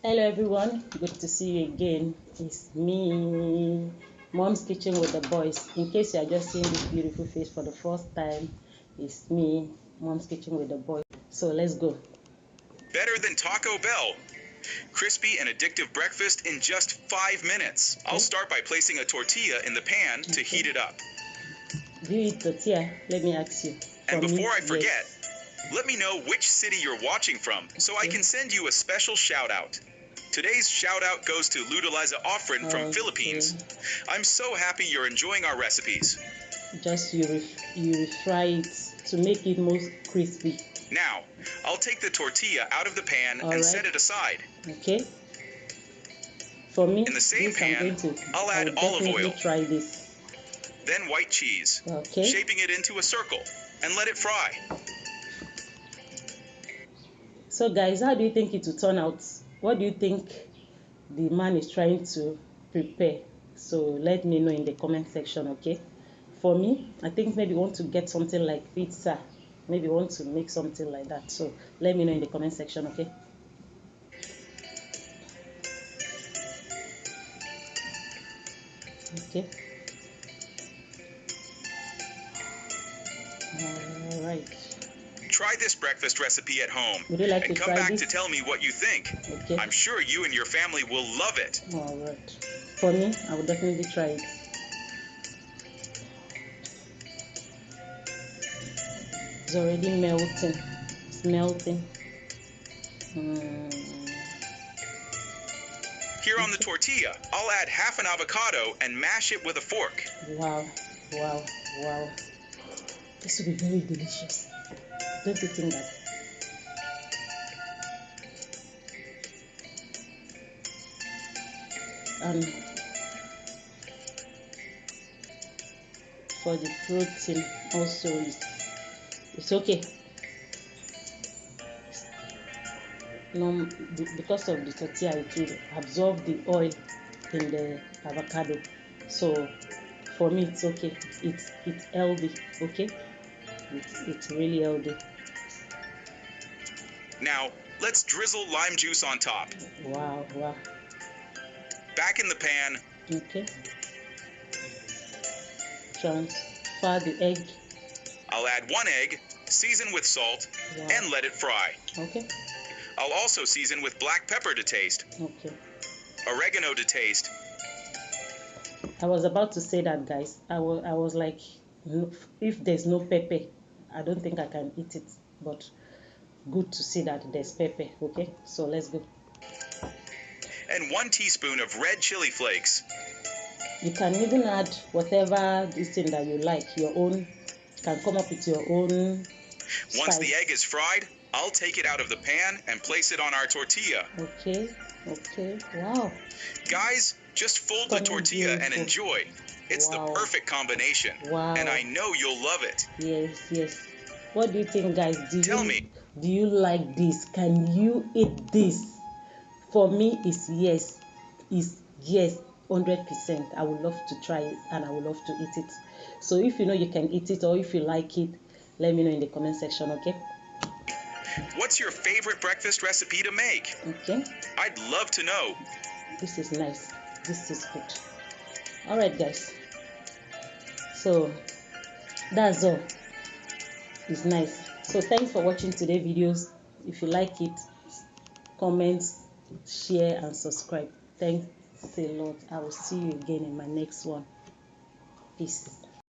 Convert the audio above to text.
Hello everyone, good to see you again. It's me, Mom's Kitchen with the Boys. In case you are just seeing this beautiful face for the first time, it's me, Mom's Kitchen with the Boys. So let's go. Better than Taco Bell. Crispy and addictive breakfast in just 5 minutes. Okay. I'll start by placing a tortilla in the pan to heat it up. Do you eat tortilla? Let me ask you. And before I forget, yes. let me know which city you're watching from so I can send you a special shout out. Today's shout out goes to Ludeliza Offren from Philippines. I'm so happy you're enjoying our recipes. Just you refry it to make it more crispy. Now, I'll take the tortilla out of the pan and set it aside. Okay. For me, in the same pan, I'll add olive oil. Try this. Then white cheese, shaping it into a circle, and let it fry. So guys, how do you think it will turn out? What do you think the man is trying to prepare? So let me know in the comment section, okay? For me, I think maybe want to get something like pizza. Maybe want to make something like that. So let me know in the comment section, okay? Okay. All right. Try this breakfast recipe at home. Would you like and to come try back this? to tell me what you think. Okay. I'm sure you and your family will love it. All right. For me, I will definitely try it. It's already melting. It's melting. Here on the tortilla, I'll add half an avocado and mash it with a fork. Wow, wow, wow. This will be very delicious. Don't you think that? For the protein also it's okay. No, because of the tortilla, it will absorb the oil in the avocado. So for me, it's okay. It's healthy. Okay, it's really healthy. Now let's drizzle lime juice on top. Wow, wow. Back in the pan. Okay. Transfer the egg. I'll add 1 egg, season with salt, and let it fry. Okay. I'll also season with black pepper to taste. Okay. Oregano to taste. I was about to say that, guys. I was like, if there's no pepper, I don't think I can eat it. But good to see that there's pepper. Okay, so let's go. And 1 teaspoon of red chili flakes. You can even add whatever this thing that you like, your own. You can come up with your own spice. Once the egg is fried, I'll take it out of the pan and place it on our tortilla. Okay, okay, wow. Guys, just fold the tortilla and enjoy. It's the perfect combination. Wow. And I know you'll love it. Yes, yes. What do you think, guys? Tell me. Do you like this? Can you eat this? For me, it's yes. It's yes, 100%. I would love to try it and I would love to eat it. So if you know you can eat it or if you like it, let me know in the comment section, okay? What's your favorite breakfast recipe to make? Okay. I'd love to know. This is nice. This is good. All right, guys. So that's all. It's nice. So thanks for watching today's videos. If you like it, comment, share, and subscribe. Thanks a lot. I will see you again in my next one. Peace.